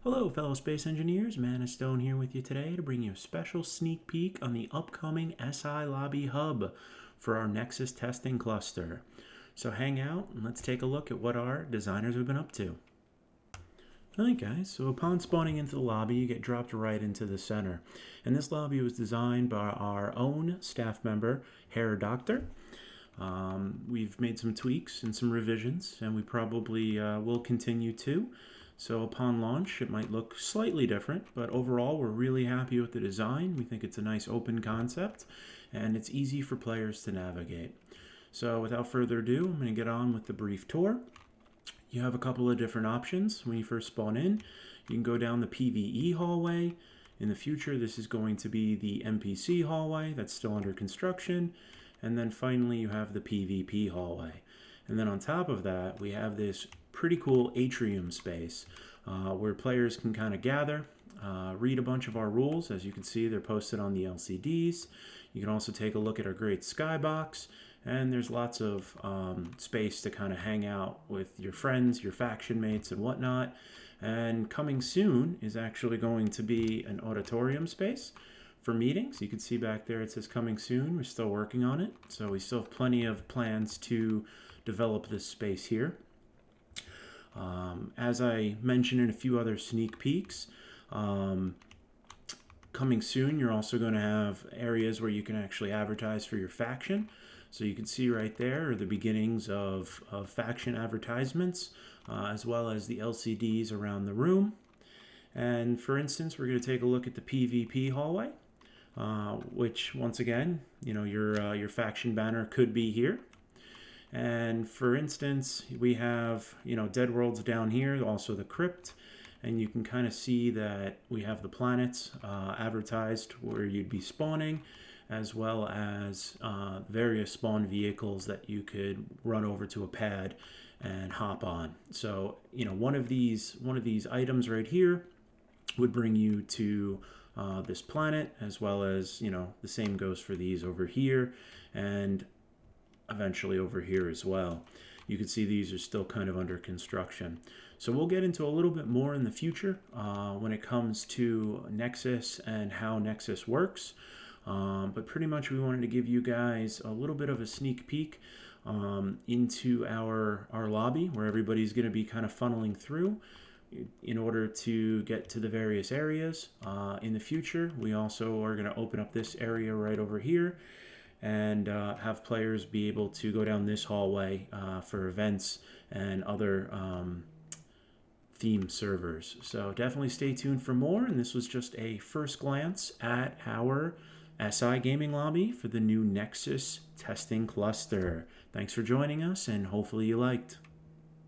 Hello, fellow space engineers. Mana Stone here with you today to bring you a special sneak peek on the upcoming SI Lobby Hub for our Nexus testing cluster. So hang out and let's take a look at what our designers have been up to. Alright guys, so upon spawning into the lobby, you get dropped right into the center. And this lobby was designed by our own staff member, Hair Doctor. We've made some tweaks and some revisions, and we probably will continue to. So upon launch, it might look slightly different, but overall, we're really happy with the design. We think it's a nice open concept, and it's easy for players to navigate. So without further ado, I'm going to get on with the brief tour. You have a couple of different options when you first spawn in. You can go down the PvE hallway. In the future, this is going to be the NPC hallway that's still under construction. And then finally, you have the PvP hallway. And then on top of that, we have this pretty cool atrium space where players can kind of gather, read a bunch of our rules. As you can see, they're posted on the LCDs. You can also take a look at our great skybox, and there's lots of space to kind of hang out with your friends, your faction mates, and whatnot. And coming soon is actually going to be an auditorium space for meetings. You can see back there it says coming soon. We're still working on it, so we still have plenty of plans to develop this space here. As I mentioned in a few other sneak peeks, coming soon you're also going to have areas where you can actually advertise for your faction. So you can see right there are the beginnings of faction advertisements, as well as the LCDs around the room. And for instance, we're going to take a look at the PvP hallway, which once again, your faction banner could be here. And for instance, we have, Dead Worlds down here, also the crypt, and you can kind of see that we have the planets advertised where you'd be spawning, as well as various spawn vehicles that you could run over to a pad and hop on. So, one of these items right here would bring you to this planet, as well as, the same goes for these over here, and eventually over here as well. You can see these are still kind of under construction. So we'll get into a little bit more in the future when it comes to Nexus and how Nexus works. But pretty much we wanted to give you guys a little bit of a sneak peek into our lobby, where everybody's going to be kind of funneling through in order to get to the various areas. In the future, we also are going to open up this area right over here and have players be able to go down this hallway for events and other theme servers. So definitely stay tuned for more, and this was just a first glance at our SI gaming lobby for the new Nexus testing cluster. Thanks for joining us, and hopefully you liked.